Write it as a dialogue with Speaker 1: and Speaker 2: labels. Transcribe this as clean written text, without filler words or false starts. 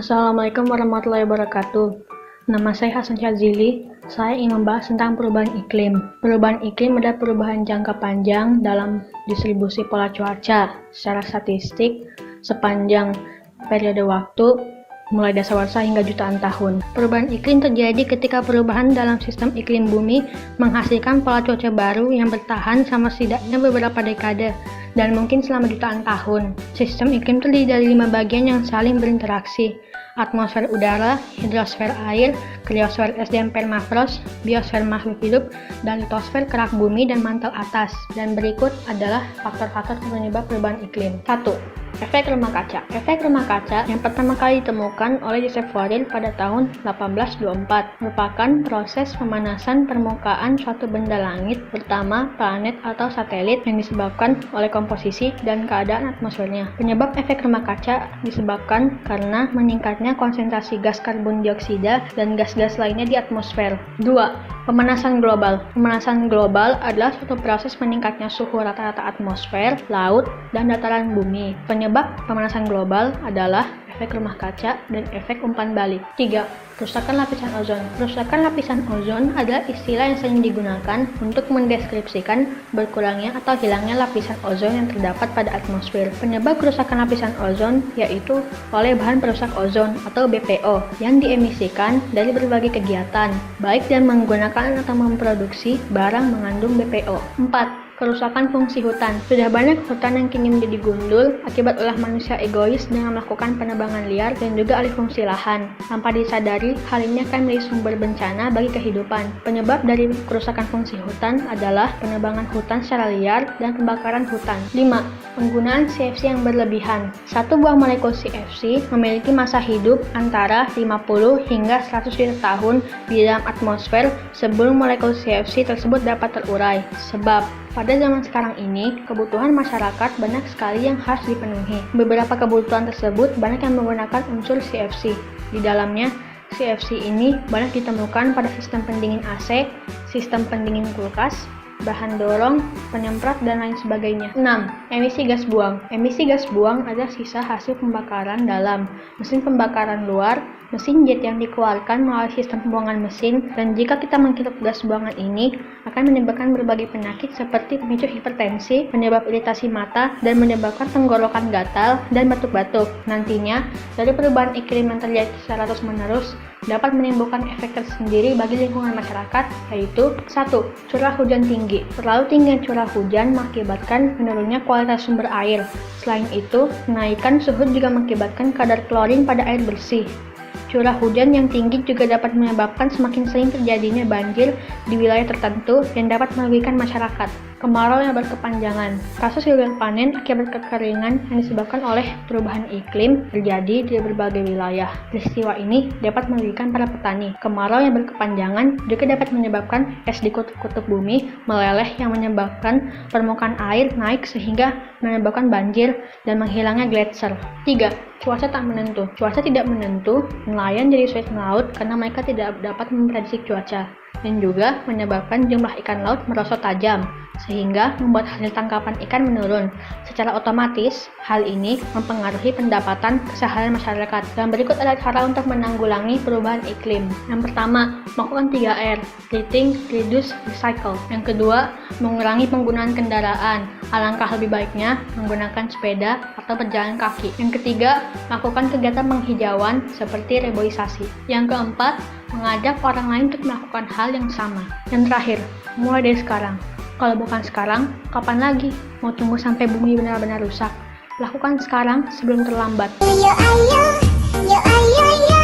Speaker 1: Assalamualaikum warahmatullahi wabarakatuh. Nama saya Hasan Syadzili. Saya ingin membahas tentang perubahan iklim. Perubahan iklim adalah perubahan jangka panjang dalam distribusi pola cuaca secara statistik sepanjang periode waktu mulai dasawarsa hingga jutaan tahun. Perubahan iklim terjadi ketika perubahan dalam sistem iklim bumi menghasilkan pola cuaca baru yang bertahan sama setidaknya beberapa dekade dan mungkin selama jutaan tahun. Sistem iklim terdiri dari 5 bagian yang saling berinteraksi: atmosfer udara, hidrosfer air, kriosfer es dan permafrost, biosfer makhluk hidup, dan litosfer kerak bumi dan mantel atas. Dan berikut adalah faktor-faktor penyebab perubahan iklim. 1. Efek rumah kaca. Efek rumah kaca yang pertama kali ditemukan oleh Joseph Fourier pada tahun 1824 merupakan proses pemanasan permukaan suatu benda langit, pertama planet atau satelit, yang disebabkan oleh komposisi dan keadaan atmosfernya. Penyebab efek rumah kaca disebabkan karena meningkatnya konsentrasi gas karbon dioksida dan gas-gas lainnya di atmosfer. 2. Pemanasan global. Pemanasan global adalah suatu proses meningkatnya suhu rata-rata atmosfer, laut, dan dataran bumi. Penyebab pemanasan global adalah efek rumah kaca dan efek umpan balik. 3. Kerusakan lapisan ozon. Kerusakan lapisan ozon adalah istilah yang sering digunakan untuk mendeskripsikan berkurangnya atau hilangnya lapisan ozon yang terdapat pada atmosfer. Penyebab kerusakan lapisan ozon yaitu oleh bahan perusak ozon atau BPO yang diemisikan dari berbagai kegiatan, baik yang menggunakan atau memproduksi barang mengandung BPO. 4. Kerusakan fungsi hutan. Sudah banyak hutan yang kini menjadi gundul akibat ulah manusia egois dengan melakukan penebangan liar dan juga alih fungsi lahan. Tanpa disadari, hal ini akan menjadi sumber bencana bagi kehidupan. Penyebab dari kerusakan fungsi hutan adalah penebangan hutan secara liar dan pembakaran hutan. 5. Penggunaan CFC yang berlebihan. Satu buah molekul CFC memiliki masa hidup antara 50 hingga 100 juta tahun di dalam atmosfer sebelum molekul CFC tersebut dapat terurai. Sebab pada zaman sekarang ini, kebutuhan masyarakat banyak sekali yang harus dipenuhi. Beberapa kebutuhan tersebut banyak yang menggunakan unsur CFC. Di dalamnya, CFC ini banyak ditemukan pada sistem pendingin AC, sistem pendingin kulkas, bahan dorong, penyemprot, dan lain sebagainya. 6. Emisi gas buang. Emisi gas buang adalah sisa hasil pembakaran dalam mesin pembakaran luar, mesin jet yang dikeluarkan melalui sistem pembuangan mesin, dan jika kita menghirup gas buangan ini akan menyebabkan berbagai penyakit seperti pemicu hipertensi, penyebab iritasi mata, dan menyebabkan tenggorokan gatal dan batuk-batuk. Nantinya, dari perubahan iklim yang terjadi secara terus-menerus dapat menimbulkan efek tersendiri bagi lingkungan masyarakat, yaitu 1. Curah hujan tinggi. Terlalu tinggi curah hujan mengakibatkan menurunnya kualitas sumber air. Selain itu, kenaikan suhu juga mengakibatkan kadar klorin pada air bersih. Curah hujan yang tinggi juga dapat menyebabkan semakin sering terjadinya banjir di wilayah tertentu yang dapat merugikan masyarakat. Kemarau yang berkepanjangan. Kasus gagal panen akibat kekeringan yang disebabkan oleh perubahan iklim terjadi di berbagai wilayah. Peristiwa ini dapat merugikan para petani. Kemarau yang berkepanjangan juga dapat menyebabkan es di kutub bumi meleleh yang menyebabkan permukaan air naik sehingga menyebabkan banjir dan menghilangnya gletser. 3. Cuaca tak menentu. Cuaca tidak menentu, nelayan jadi sulit melaut karena mereka tidak dapat memprediksi cuaca, dan juga menyebabkan jumlah ikan laut merosot tajam, sehingga membuat hasil tangkapan ikan menurun. Secara otomatis, hal ini mempengaruhi pendapatan keseharian masyarakat. Dan berikut adalah cara untuk menanggulangi perubahan iklim. Yang pertama, melakukan 3R, treating, reduce, recycle. Yang kedua, mengurangi penggunaan kendaraan. Alangkah lebih baiknya menggunakan sepeda atau berjalan kaki. Yang ketiga, melakukan kegiatan penghijauan seperti reboisasi. Yang keempat, mengajak orang lain untuk melakukan hal yang sama. Yang terakhir, mulai dari sekarang. Kalau bukan sekarang, kapan lagi? Mau tunggu sampai bumi benar-benar rusak? Lakukan sekarang sebelum terlambat.
Speaker 2: Yo ayo, yo ayo, yo.